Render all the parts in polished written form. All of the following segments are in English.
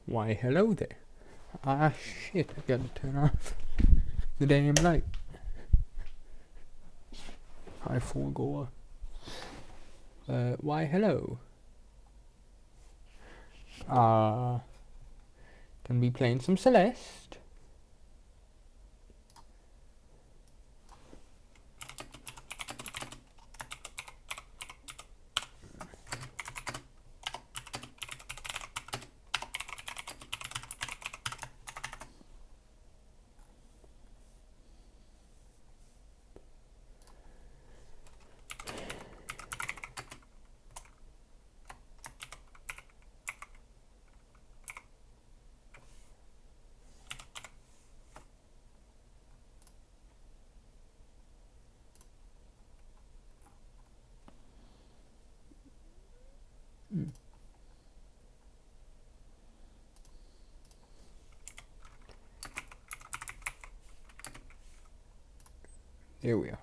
Why, hello there. Ah, shit, I gotta turn off the damn light. Hi, Forgoer. Why, hello. Gonna be playing some Celeste. There we are.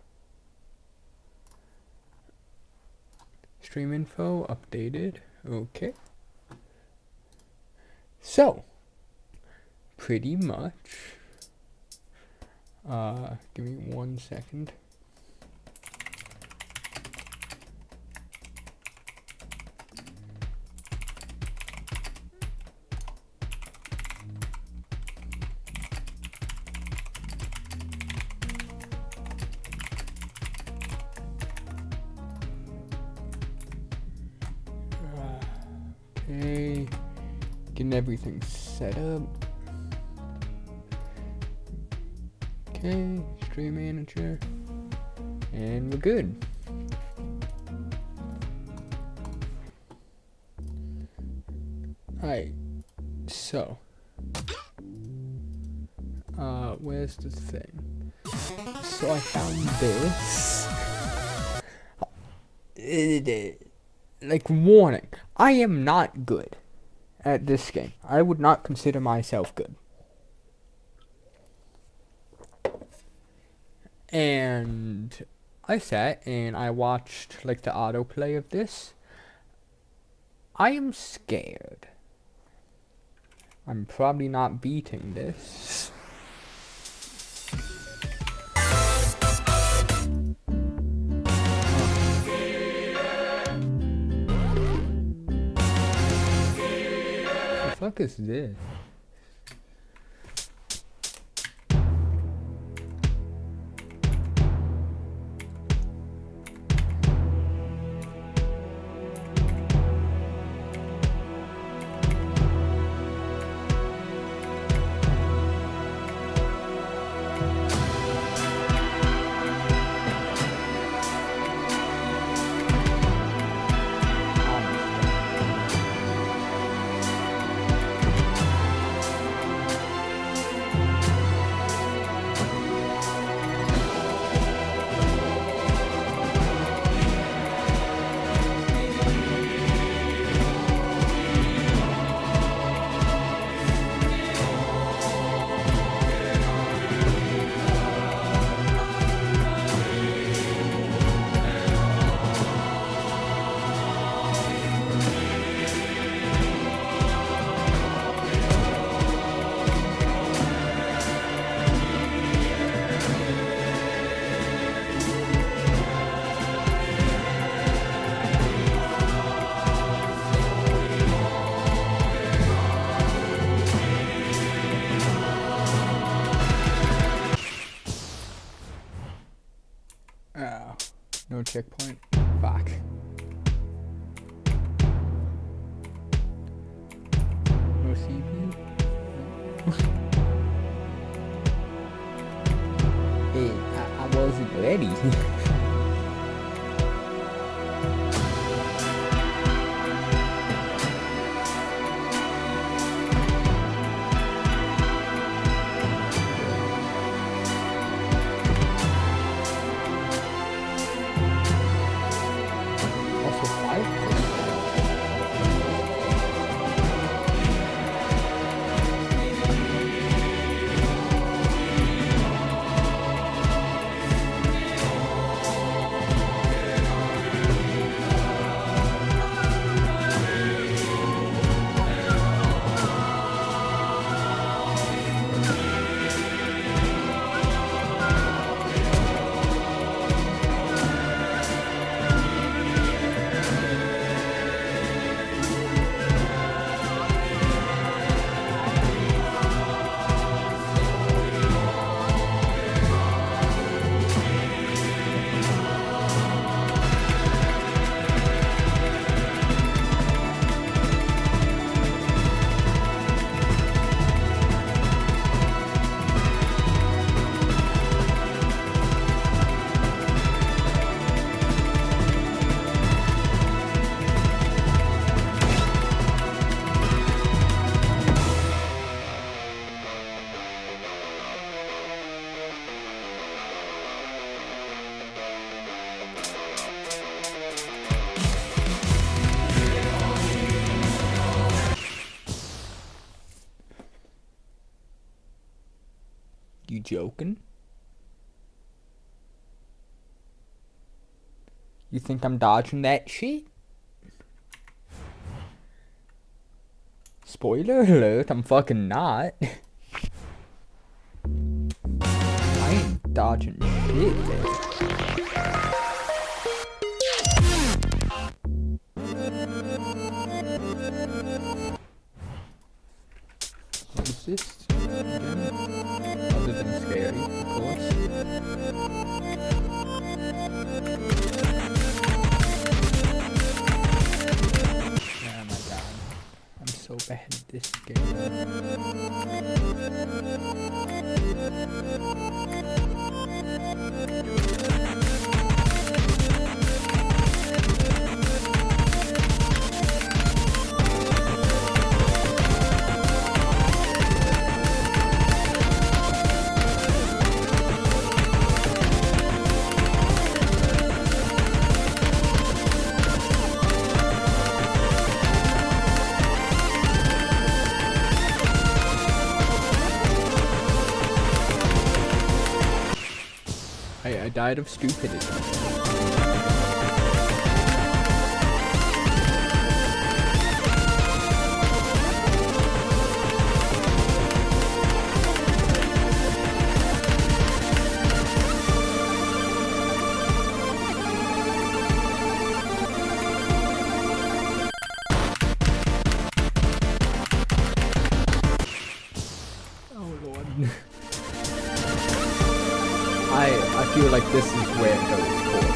Stream info updated. Okay. So, pretty much. Give me 1 second. Okay, getting everything set up. Okay, stream manager, and we're good. Alright, so, where's the thing? So I found this. Like, warning, I am not good at this game. I would not consider myself good. And I sat and I watched like the autoplay of this. I am scared. I'm probably not beating this. The fuck is this? No checkpoint. Fuck. No CPU? Hey, I wasn't ready. You joking? You think I'm dodging that shit? Spoiler alert, I'm fucking not. I ain't dodging shit, man. What is this? Again? Other than scary, of course. Oh my god. I'm so bad at this game. I died of stupidity. Oh Lord. I feel like this is where it goes forward.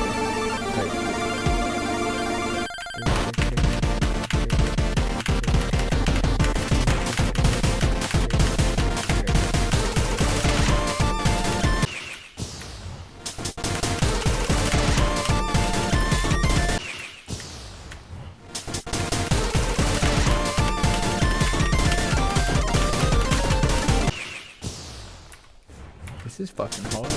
This is fucking hard.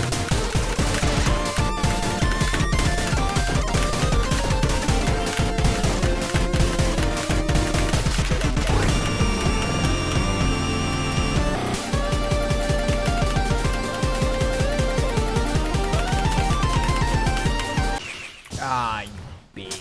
Ah, you bitch.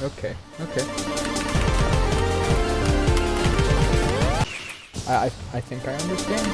Okay. Okay. I think I understand.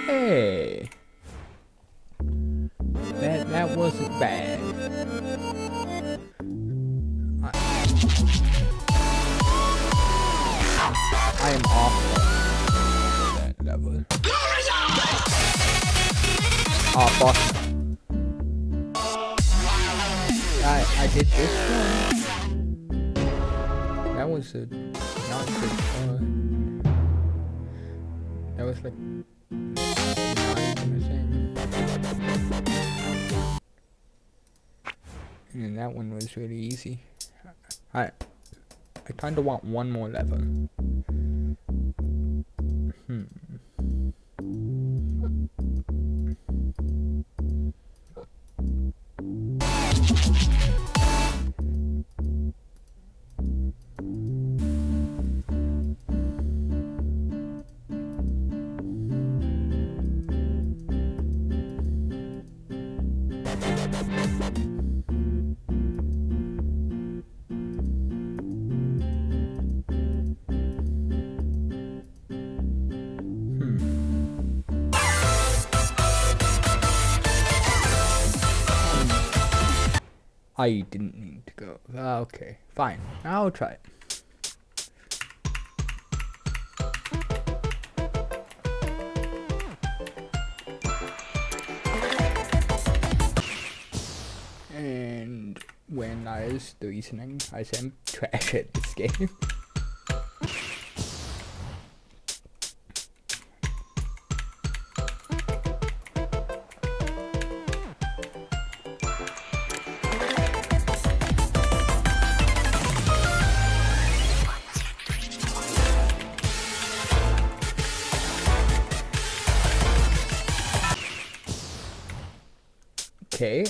Hey, that wasn't bad. I am awful at that level. Oh fuck! I did this one. That was a not good one. That was like. And that one was really easy. I kind of want one more level. I didn't need to go. Okay, fine. I'll try it. And when I was the reasoning, I said I'm trash at this game. Okay.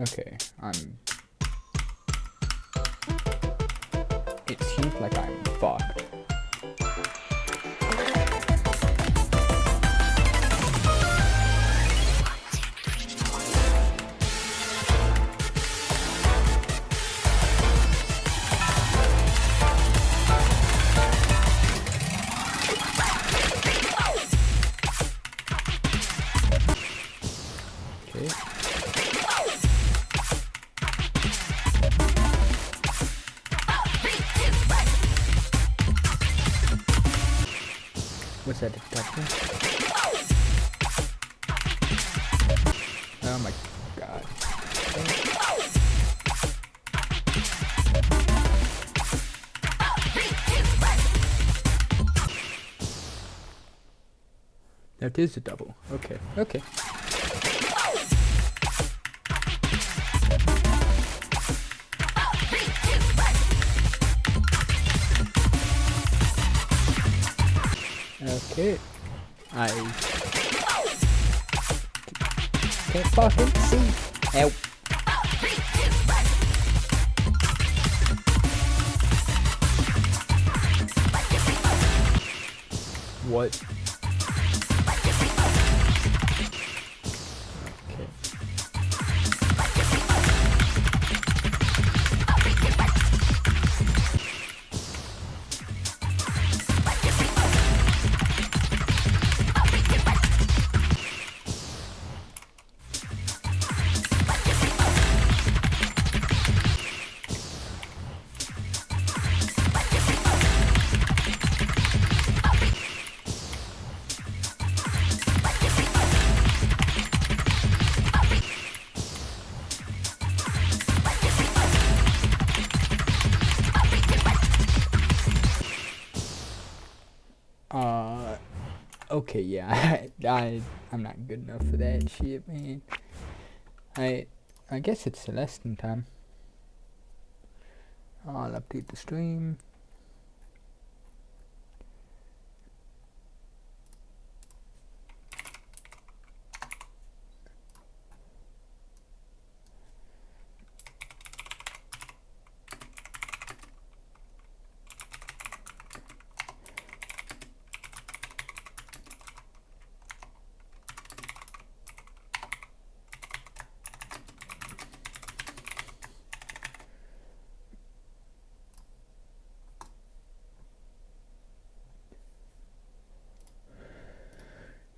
Okay, it seems like I'm fucked. Okay. Was that a touchdown? Oh my god. That is a double. Okay, okay. Okay. I can't fucking see. Help. What? Okay. Okay, yeah, I'm not good enough for that shit, man. I guess it's Celestine time. I'll update the stream.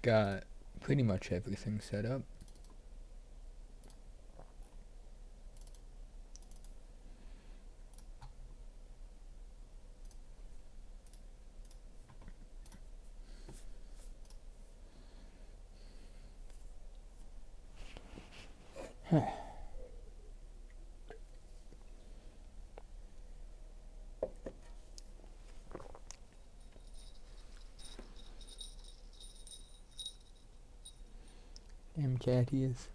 Got pretty much everything set up. Damn cat he is.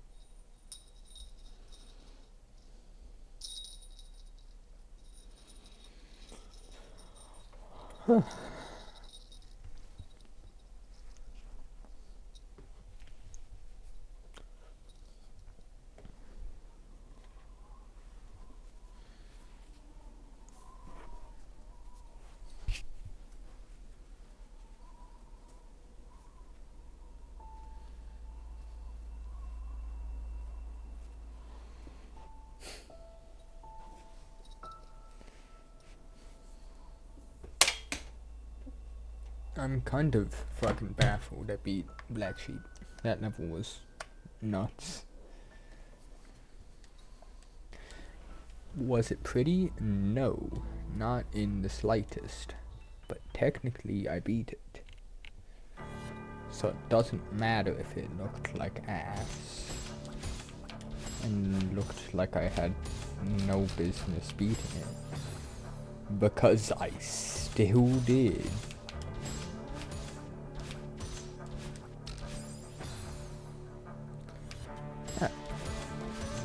I'm kind of fucking baffled I beat Black Sheep. That level was nuts. Was it pretty? No, not in the slightest. But technically I beat it. So it doesn't matter if it looked like ass. And looked like I had no business beating it. Because I still did.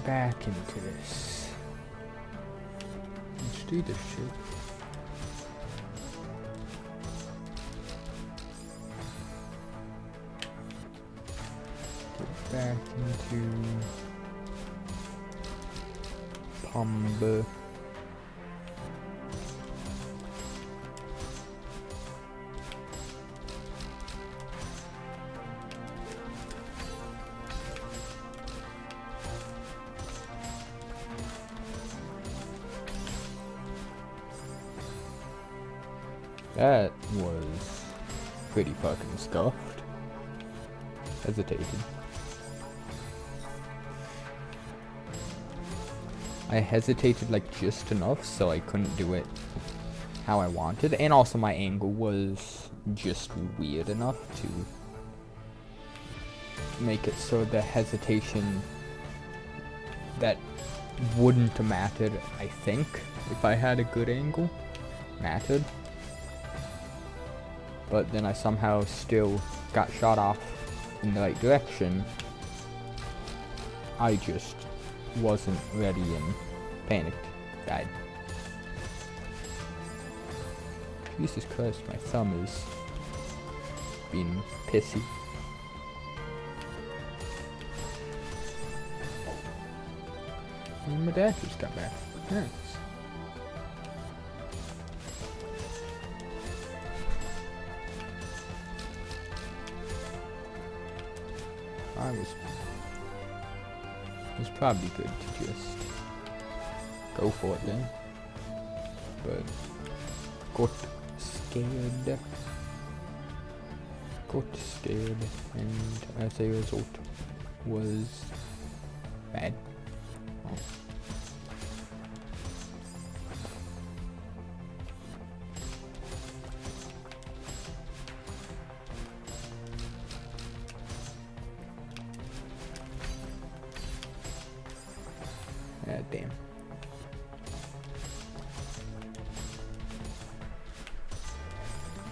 Back into this. Let's do this shit. Get back into Pumba. That was pretty fucking scuffed. Hesitated. I hesitated like just enough so I couldn't do it how I wanted, and also my angle was just weird enough to make it so the hesitation that wouldn't have mattered, I think, if I had a good angle, mattered. But then I somehow still got shot off in the right direction. I just wasn't ready and panicked. Died. Jesus Christ, my thumb is being pissy. And my dad just got back. Nice. It was probably good to just go for it then, but got scared, and as a result was bad. Damn.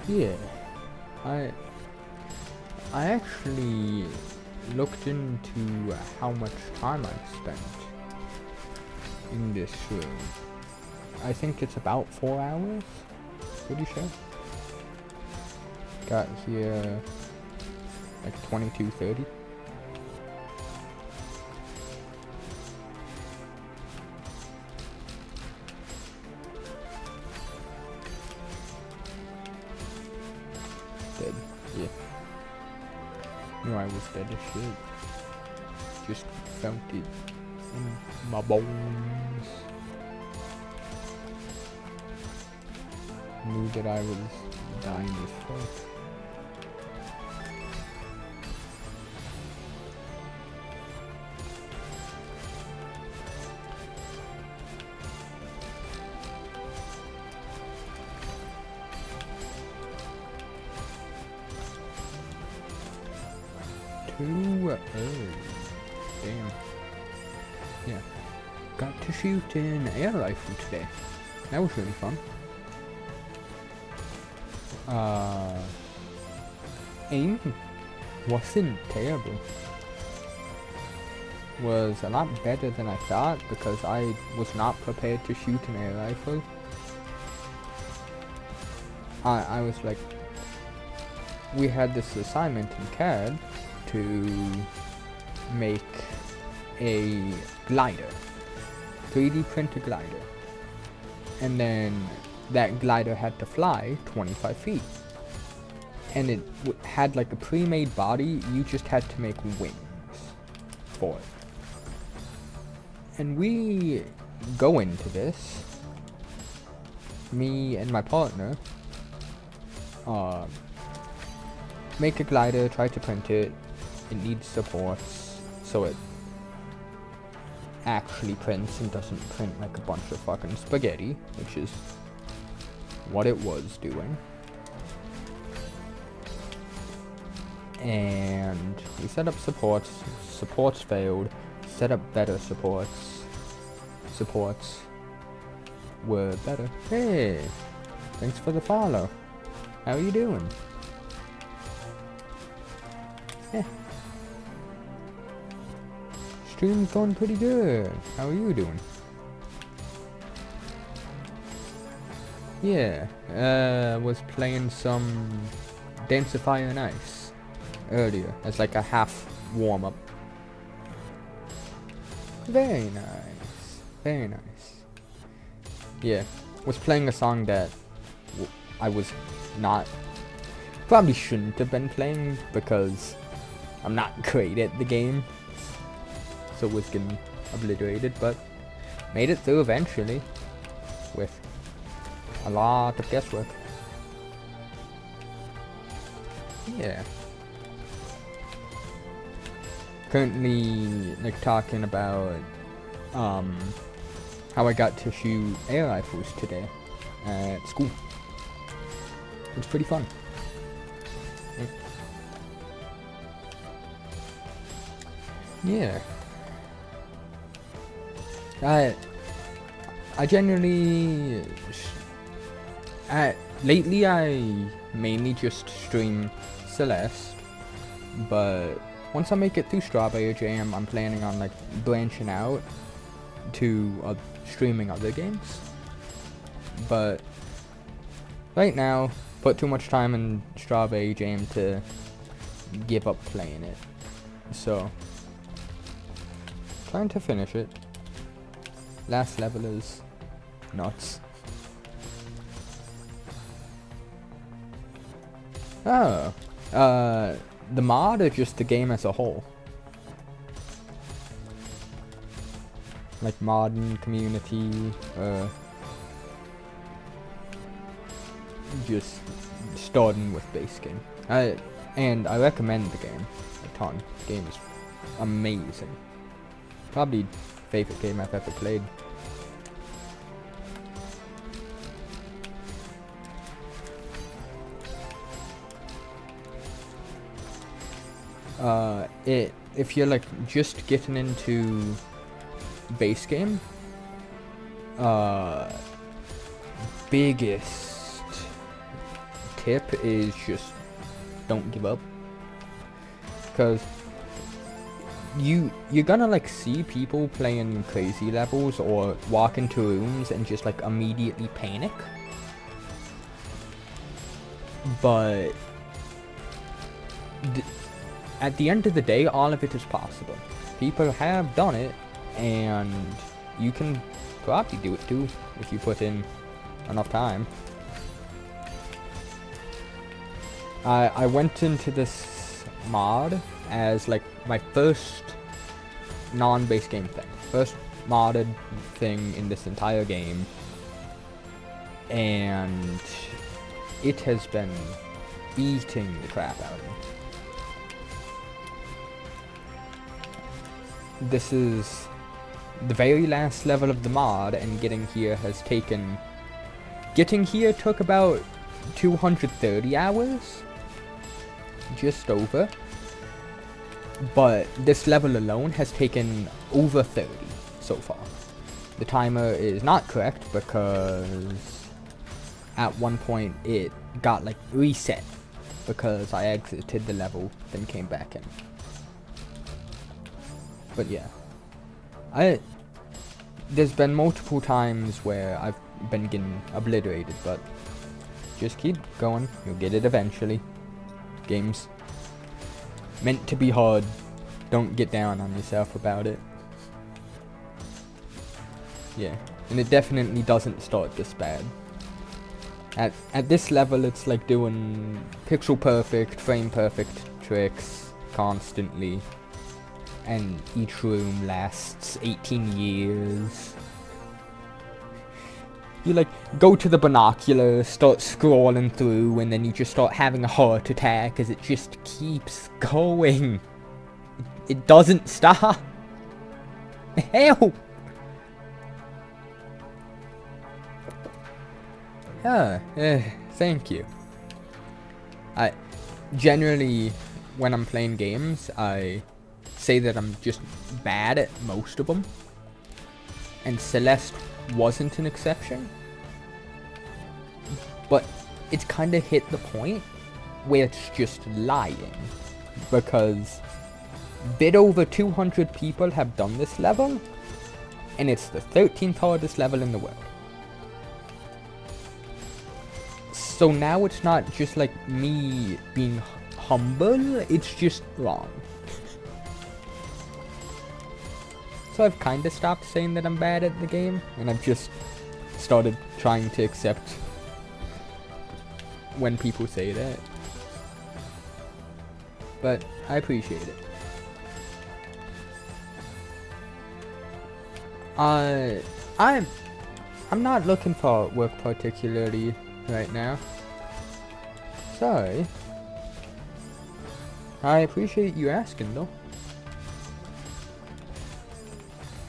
Yeah, I actually looked into how much time I've spent in this room. I think it's about 4 hours, pretty sure. Got here like 22:30. Dead. Yeah. Knew I was dead as shit. Just felt it in my bones. Knew that I was dying as fuck. Too early. Damn. Yeah. Got to shoot an air rifle today. That was really fun. Aim wasn't terrible. Was a lot better than I thought because I was not prepared to shoot an air rifle. I was like, we had this assignment in CAD to make a glider, 3D print a glider, and then that glider had to fly 25 feet, and it had like a pre-made body. You just had to make wings for it. And we go into this, me and my partner, make a glider, try to print it. It needs supports, so it actually prints and doesn't print like a bunch of fucking spaghetti, which is what it was doing. And we set up supports. Supports failed. Set up better supports. Supports were better. Hey, thanks for the follow. How are you doing? Yeah. Stream's going pretty good. How are you doing? Yeah, was playing some Dance of Fire and Ice earlier as like a half warm-up. Very nice. Very nice. Yeah, was playing a song that I was not... probably shouldn't have been playing because I'm not great at the game. So was getting obliterated, but made it through eventually with a lot of guesswork. Yeah. Currently, like, talking about how I got to shoot air rifles today at school. It's pretty fun. Yeah. I generally lately I mainly just stream Celeste, but once I make it through Strawberry Jam, I'm planning on like branching out to streaming other games. But right now, put too much time in Strawberry Jam to give up playing it. So trying to finish it. Last level is nuts. Oh, the mod or just the game as a whole? Like modern community, just starting with base game. And I recommend the game a ton. The game is amazing. Probably favorite game I've ever played. If you're like just getting into base game, biggest tip is just don't give up, because you're gonna like see people playing crazy levels or walk into rooms and just like immediately panic, but at the end of the day, all of it is possible. People have done it, and you can probably do it too if you put in enough time. I went into this mod as like my first non-base game thing. First modded thing in this entire game. And it has been beating the crap out of me. This is the very last level of the mod, and getting here took about 230 hours. Just over. But this level alone has taken over 30 so far. The timer is not correct because at one point it got like reset because I exited the level, then came back in. But yeah, there's been multiple times where I've been getting obliterated, but just keep going, you'll get it eventually. Game's meant to be hard, don't get down on yourself about it. Yeah, and it definitely doesn't start this bad. At this level, it's like doing pixel perfect, frame perfect tricks constantly. And each room lasts 18 years. You like go to the binoculars, start scrolling through, and then you just start having a heart attack as it just keeps going. It doesn't stop. Help! Thank you. I generally, when I'm playing games, I say that I'm just bad at most of them. And Celeste wasn't an exception. But it's kind of hit the point where it's just lying. Because a bit over 200 people have done this level. And it's the 13th hardest level in the world. So now it's not just like me being humble, it's just wrong. So I've kind of stopped saying that I'm bad at the game, and I've just started trying to accept when people say that. But I appreciate it. I'm not looking for work particularly right now. Sorry. I appreciate you asking though.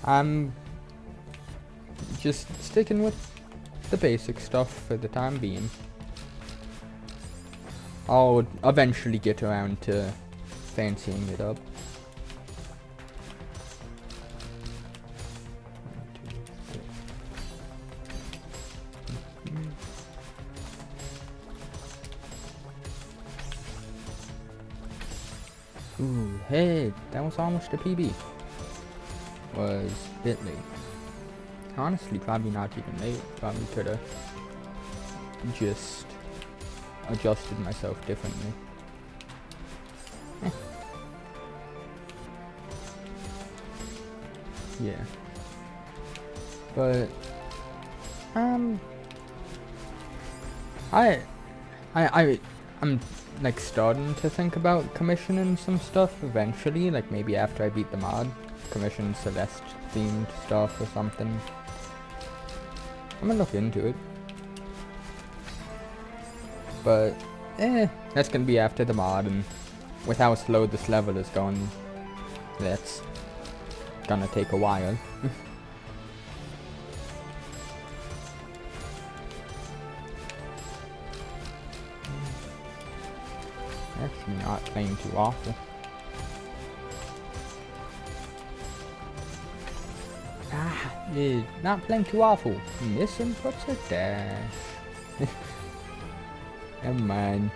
I'm just sticking with the basic stuff for the time being. I'll eventually get around to fancying it up. Ooh, hey, that was almost a PB. Was a bit late. Honestly, probably not even late. Probably could have just adjusted myself differently. Yeah. But I'm like starting to think about commissioning some stuff eventually, like maybe after I beat the mod, commission Celeste themed stuff or something. I'm gonna look into it. But that's gonna be after the mod, and with how slow this level is going, that's gonna take a while. Actually not playing too awful. Not playing too awful. Missing puts a dash. Never mind.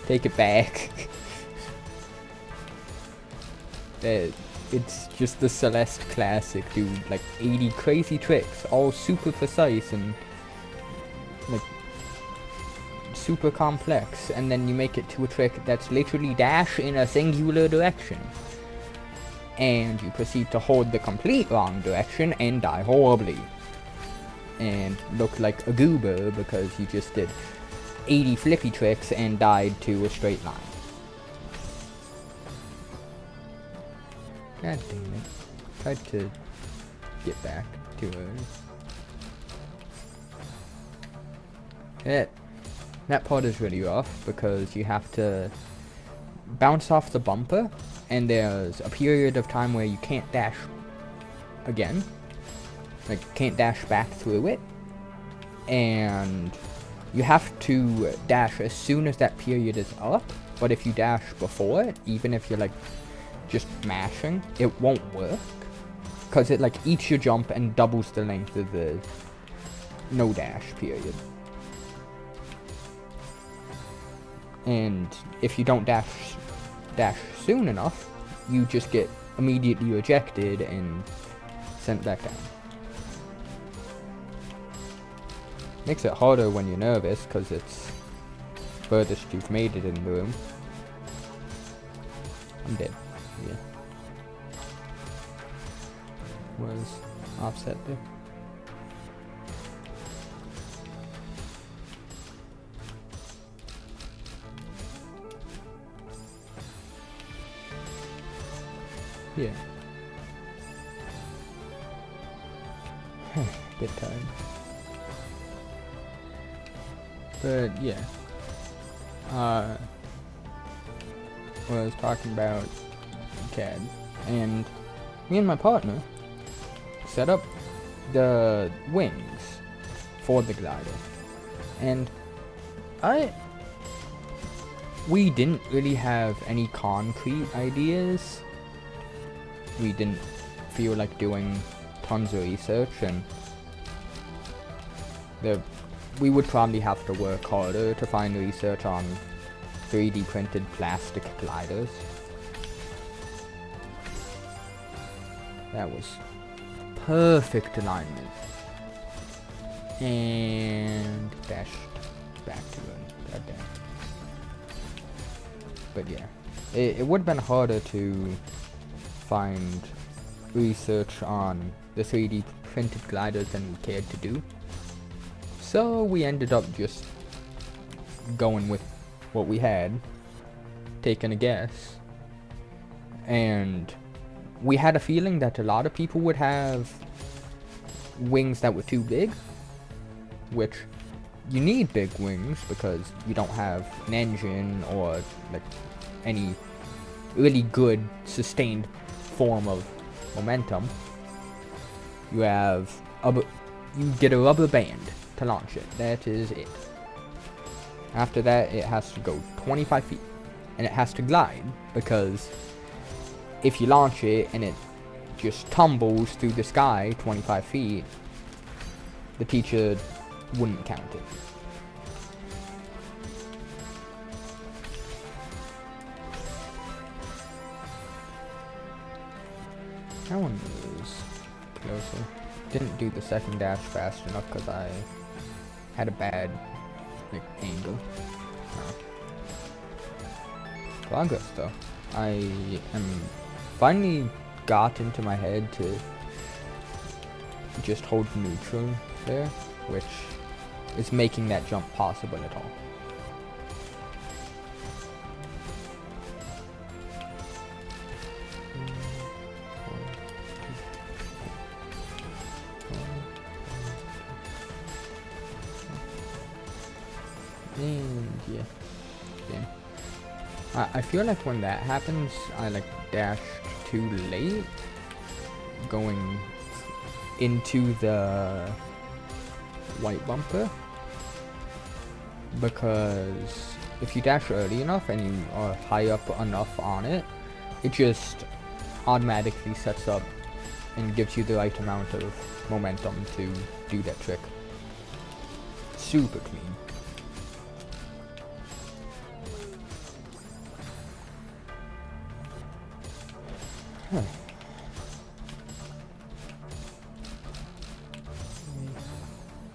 Take it back. It's just the Celeste classic, dude. Like 80 crazy tricks, all super precise and like super complex, and then you make it to a trick that's literally dash in a singular direction. And you proceed to hold the complete wrong direction and die horribly. And look like a goober because you just did 80 flippy tricks and died to a straight line. God damn it. Tried to get back too early. That part is really rough because you have to bounce off the bumper, and there's a period of time where you can't dash again. Like, can't dash back through it. And you have to dash as soon as that period is up, but if you dash before it, even if you're like just mashing, it won't work. Because it like eats your jump and doubles the length of the no dash period. And if you don't dash soon enough, you just get immediately ejected and sent back down. Makes it harder when you're nervous, because it's furthest you've made it in the room. I'm dead. Yeah. Was offset there. Yeah. Bit tired. But yeah, what I was talking about CAD, and me and my partner set up the wings for the glider, and we didn't really have any concrete ideas. We didn't feel like doing tons of research, and we would probably have to work harder to find research on 3D printed plastic gliders. That was perfect alignment. And dashed back to it. Goddamn. But yeah, it would have been harder to find research on the 3D printed gliders than we cared to do. So we ended up just going with what we had, taking a guess, and we had a feeling that a lot of people would have wings that were too big, which you need big wings because you don't have an engine or like any really good sustained form of momentum. You get a rubber band to launch it. That is it. After that, it has to go 25 feet, and it has to glide, because if you launch it and it just tumbles through the sky 25 feet, the teacher wouldn't count it. That one was closer. Didn't do the second dash fast enough because I had a bad angle. Progress though. I am finally got into my head to just hold neutral there, which is making that jump possible at all. And yeah. I feel like when that happens, I dashed too late going into the white bumper, because if you dash early enough and you are high up enough on it, it just automatically sets up and gives you the right amount of momentum to do that trick. Super clean.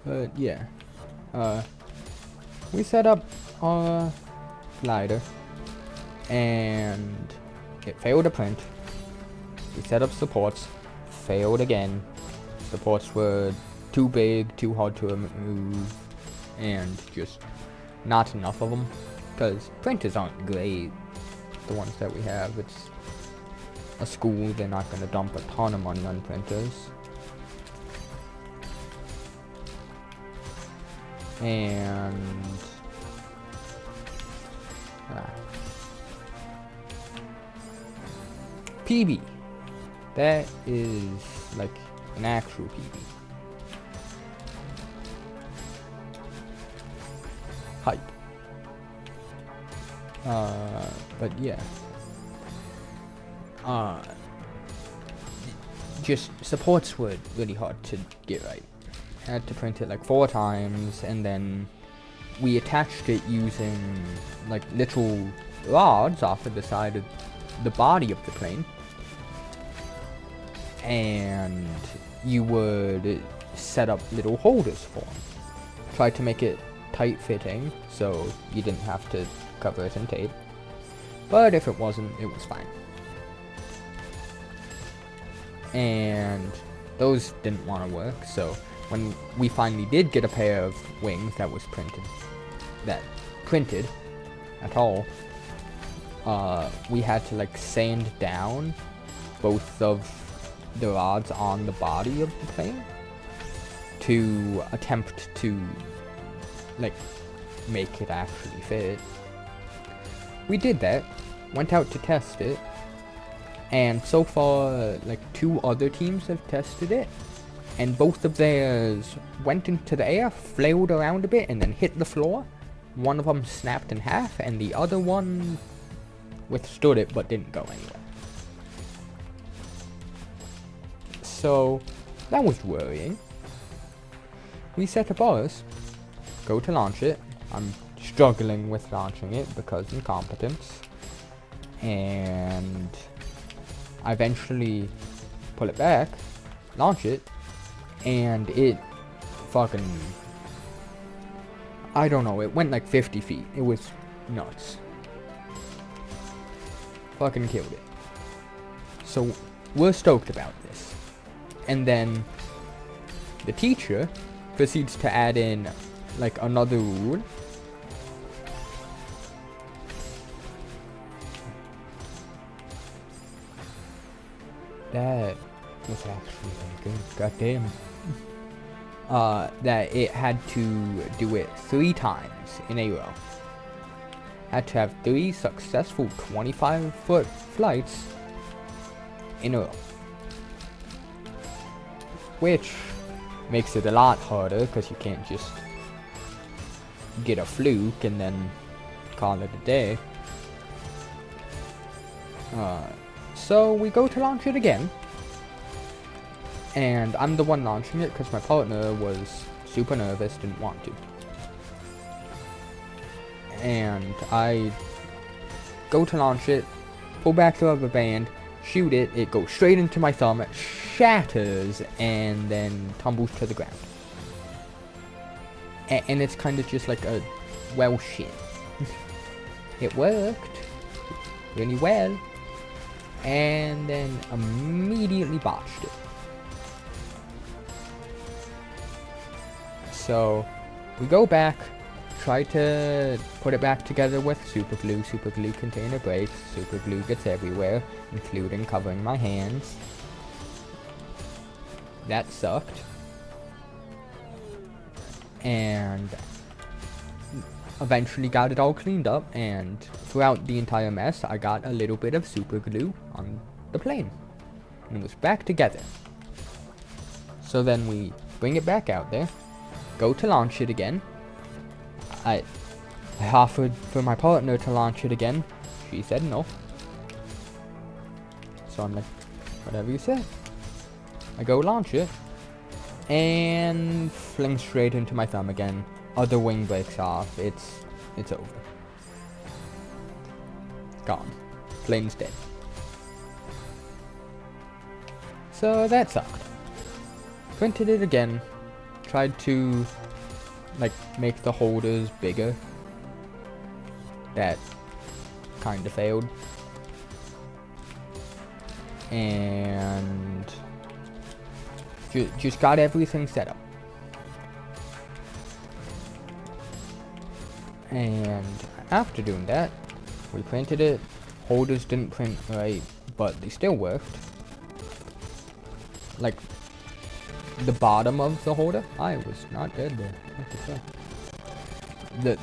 But yeah, we set up our glider and it failed to print. We set up supports, failed again. Supports were too big, too hard to remove, and just not enough of them, because printers aren't great, the ones that we have. It's a school, they're not going to dump a ton of money on printers. And PB, that is like an actual PB. Hype. But yeah. Just supports were really hard to get right. I had to print it 4 times, and then we attached it using little rods off of the side of the body of the plane, and you would set up little holders for them. Try to make it tight fitting so you didn't have to cover it in tape, but if it wasn't, it was fine. And those didn't want to work, so when we finally did get a pair of wings that printed at all, we had to sand down both of the rods on the body of the plane to attempt to make it actually fit. We did that, went out to test it, and so far, like 2 other teams have tested it, and both of theirs went into the air, flailed around a bit, and then hit the floor. One of them snapped in half, and the other one withstood it but didn't go anywhere. So that was worrying. We set up ours, go to launch it. I'm struggling with launching it because incompetence, and I eventually pull it back, launch it, and it fucking, I don't know, it went like 50 feet. It was nuts. Fucking killed it. So we're stoked about this. And then the teacher proceeds to add in like another rule. That was actually really good. Goddamn. That it had to do it 3 times in a row. Had to have 3 successful 25-foot flights in a row. Which makes it a lot harder because you can't just get a fluke and then call it a day. So we go to launch it again. And I'm the one launching it because my partner was super nervous, didn't want to. And I go to launch it, pull back the rubber band, shoot it, it goes straight into my thumb, it shatters, and then tumbles to the ground. And it's kind of just like a, well, shit. It worked really well, and then immediately botched it. So we go back, try to put it back together with super glue. Super glue container breaks. Super glue gets everywhere, including covering my hands. That sucked. And eventually got it all cleaned up, and throughout the entire mess, I got a little bit of super glue on the plane. And it was back together. So then we bring it back out there. Go to launch it again. I offered for my partner to launch it again. She said no. So I'm like, whatever you say. I go launch it, and fling straight into my thumb again. Other wing breaks off. It's over. Gone. Plane's dead. So that sucked. Printed it again. Tried to like make the holders bigger. That kind of failed. And just got everything set up. And after doing that, we printed it. Holders didn't print right, but they still worked. Like the bottom of the holder, I was not dead there. What the fuck?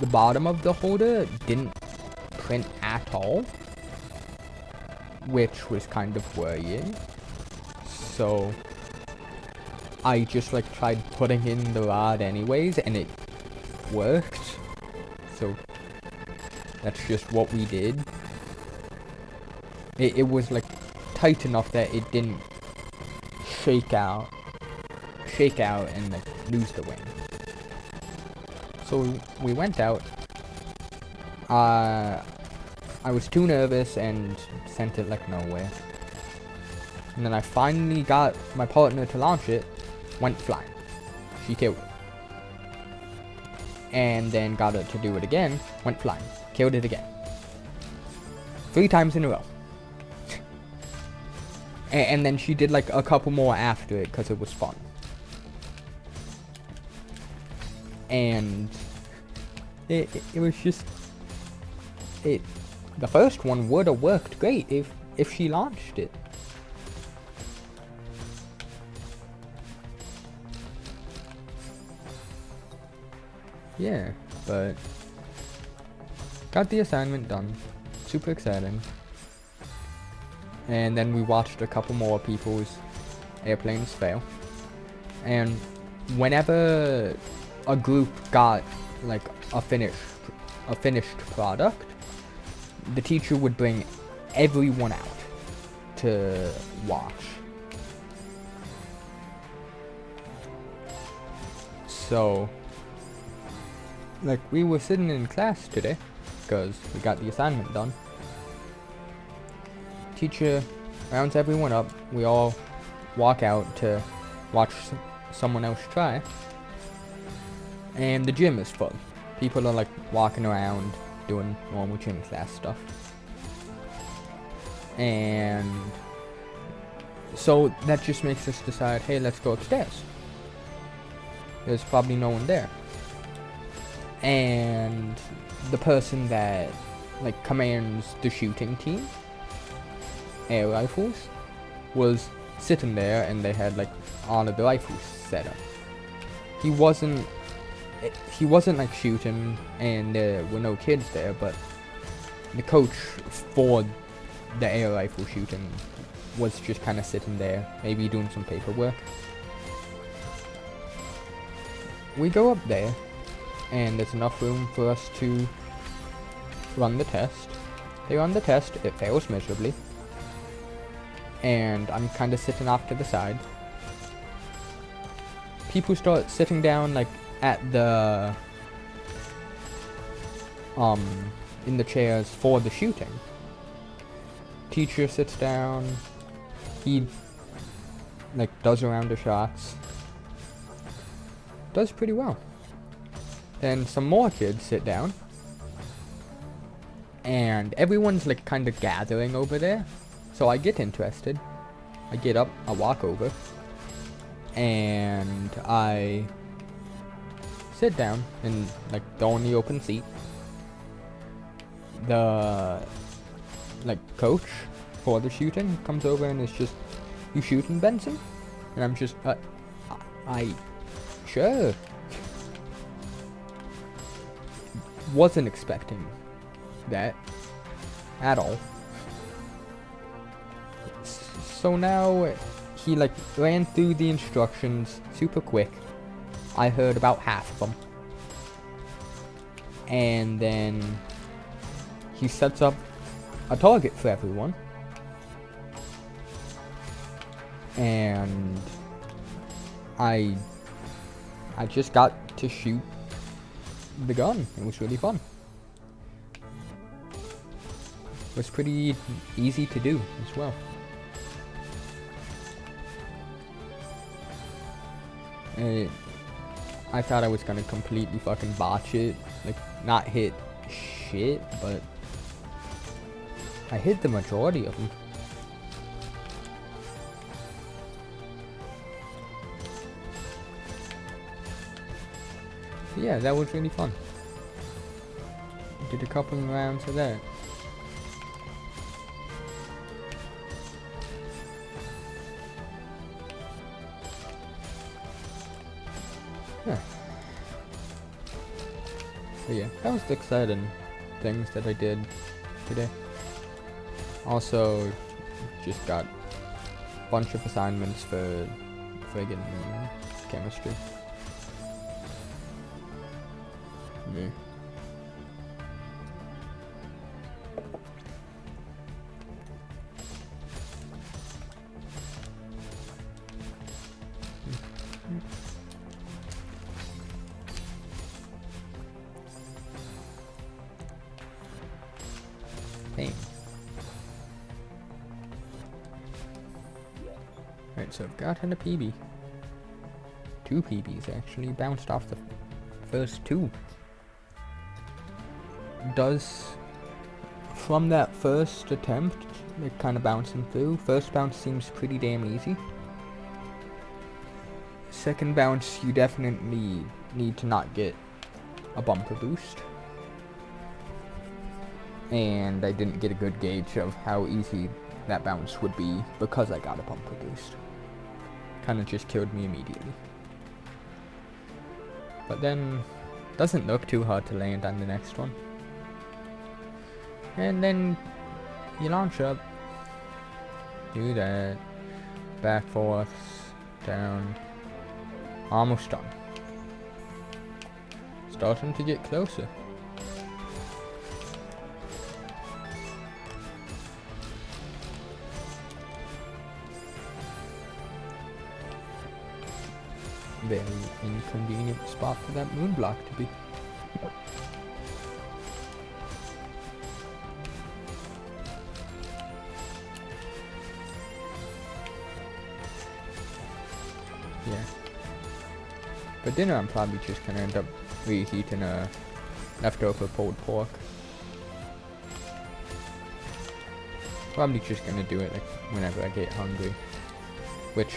The bottom of the holder didn't print at all, which was kind of worrying. So I just like tried putting in the rod anyways, and it worked. So that's just what we did. It was like tight enough that it didn't shake out and like lose the wing. So we went out. I was too nervous and sent it like nowhere. And then I finally got my partner to launch it. Went flying. She killed it. And then got her to do it again. Went flying. Killed it again. 3 times in a row. And then she did like a couple more after it because it was fun. And it was just the first one would have worked great if she launched it. Yeah, but Got the assignment done. Super exciting. And then we watched a couple more people's airplanes fail. And whenever a group got like a finished product, the teacher would bring everyone out to watch. So, like, we were sitting in class today because we got the assignment done. Teacher rounds everyone up. We all walk out to watch someone else try. And the gym is full. People are like walking around doing normal gym class stuff. And so that just makes us decide, hey, let's go upstairs. There's probably no one there. And the person that like commands the shooting team, air rifles, was sitting there, and they had like all of the rifles set up. He wasn't like shooting, and there were no kids there, but the coach for the air rifle shooting was just kind of sitting there, maybe doing some paperwork. We go up there, and there's enough room for us to run the test. They run the test, it fails miserably, and I'm kind of sitting off to the side. People start sitting down like at the in the chairs for the shooting. Teacher sits down, he like does a round of shots, does pretty well. Then some more kids sit down, and everyone's like kind of gathering over there. So I get interested. I get up, I walk over, and I sit down in like the only open seat. The like coach for the shooting comes over and is just, "You shooting, Benson?" And I'm just, I sure. Wasn't expecting that at all. So now he like ran through the instructions super quick. I heard about half of them. And then he sets up a target for everyone. And I just got to shoot the gun. It was really fun. It was pretty easy to do as well. I thought I was gonna completely fucking botch it, like not hit shit, but I hit the majority of them. Yeah, that was really fun. Did a couple of rounds of that. Yeah. So yeah, that was the exciting things that I did today. Also, just got a bunch of assignments for friggin' chemistry. Yeah. Hey. Right, so I've gotten a PB. 2 PBs actually, bounced off the first 2. Does, from that first attempt, like kind of bouncing through, first bounce seems pretty damn easy. Second bounce, you definitely need to not get a bumper boost. And I didn't get a good gauge of how easy that bounce would be because I got a bumper boost. Kind of just killed me immediately. But then, doesn't look too hard to land on the next one. And then you launch up. Do that. Back, forth, down. Almost done. Starting to get closer. Very inconvenient spot for that moon block to be. Yeah. For dinner, I'm probably just gonna end up reheating a leftover pulled pork. Probably just gonna do it like whenever I get hungry, which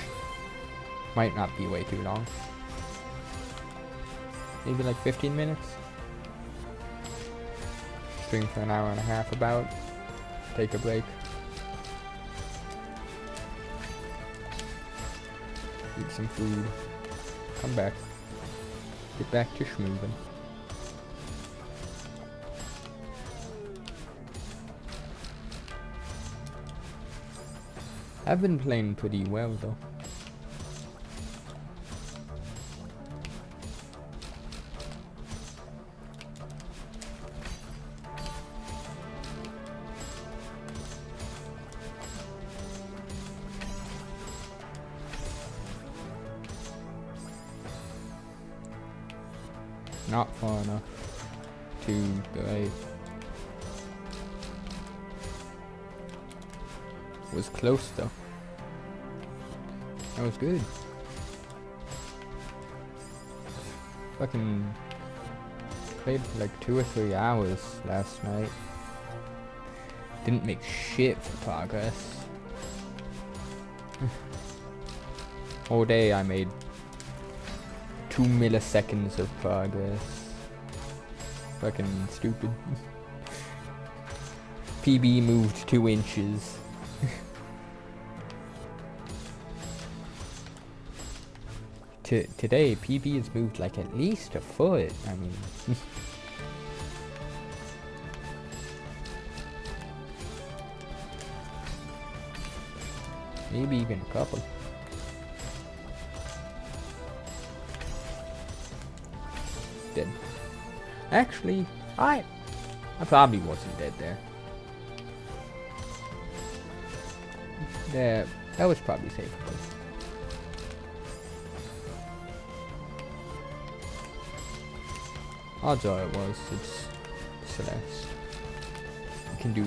might not be way too long. Maybe like 15 minutes. Stream for an hour and a half about. Take a break. Eat some food. Come back. Get back to schmoovin'. I've been playing pretty well though. Not far enough to great. Was close though. That was good. Fucking played for like 2 or 3 hours last night. Didn't make shit for progress. All day I made 2 milliseconds of progress. Fucking stupid. PB moved 2 inches. Today, PB has moved like at least a foot. I mean, maybe even a couple. Dead. Actually, I probably wasn't dead there. That was probably safe. Odds are it was. It's Celeste. You can do.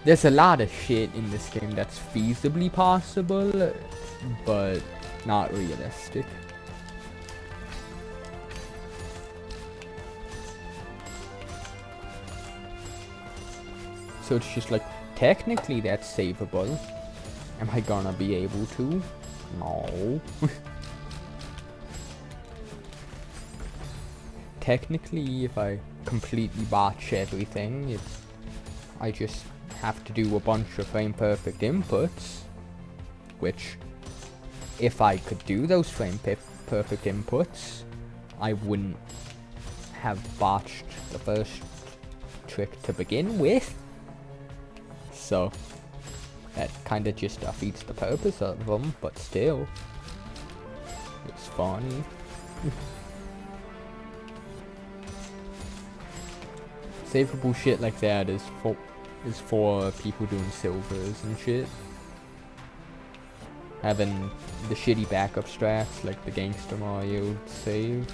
There's a lot of shit in this game that's feasibly possible, but not realistic. So it's just like, technically that's savable. Am I gonna be able to? No. Technically, if I completely botch everything, I just have to do a bunch of frame perfect inputs, which, if I could do those frame perfect inputs, I wouldn't have botched the first trick to begin with. So that kind of just defeats the purpose of them, but still, it's funny. Savable shit like that is for people doing silvers and shit. Having the shitty backup strats like the Gangster Mario save.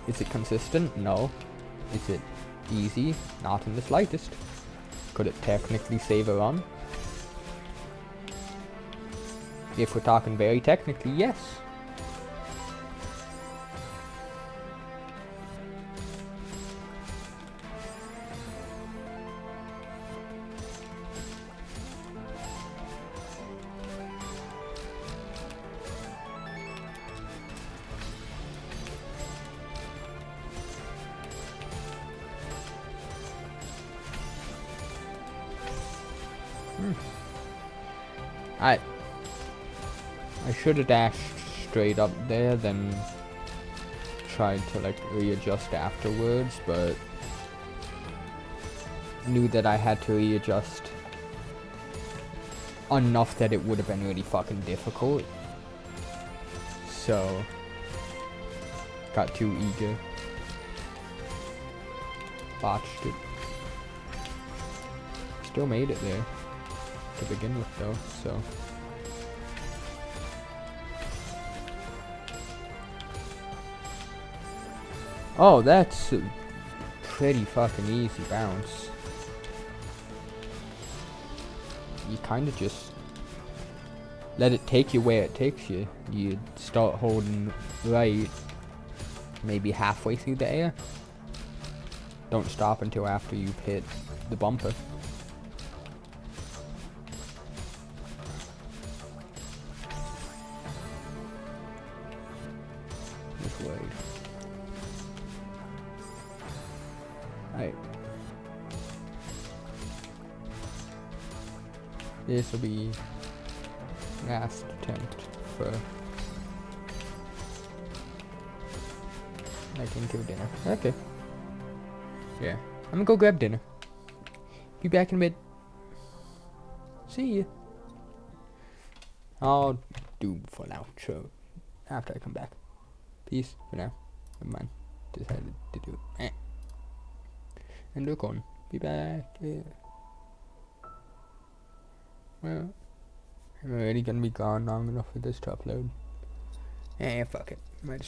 Is it consistent? No. Is it easy? Not in the slightest. Could it technically save a run? If we're talking very technically, yes. I should have dashed straight up there, then tried to like readjust afterwards, but knew that I had to readjust enough that it would have been really fucking difficult. So got too eager. Botched it. Still made it there to begin with though, so. Oh, that's a pretty fucking easy bounce. You kind of just let it take you where it takes you. You start holding right maybe halfway through the air. Don't stop until after you've hit the bumper. This way. Alright. This will be last attempt for making to dinner. Okay. Yeah. I'm gonna go grab dinner. Be back in a bit. See ya. I'll do for now, outro after I come back. Peace for now. Never mind. Decided to do it. And look on. Be back. Yeah. Well, I'm already gonna be gone long enough for this to upload. Fuck it. Might as well.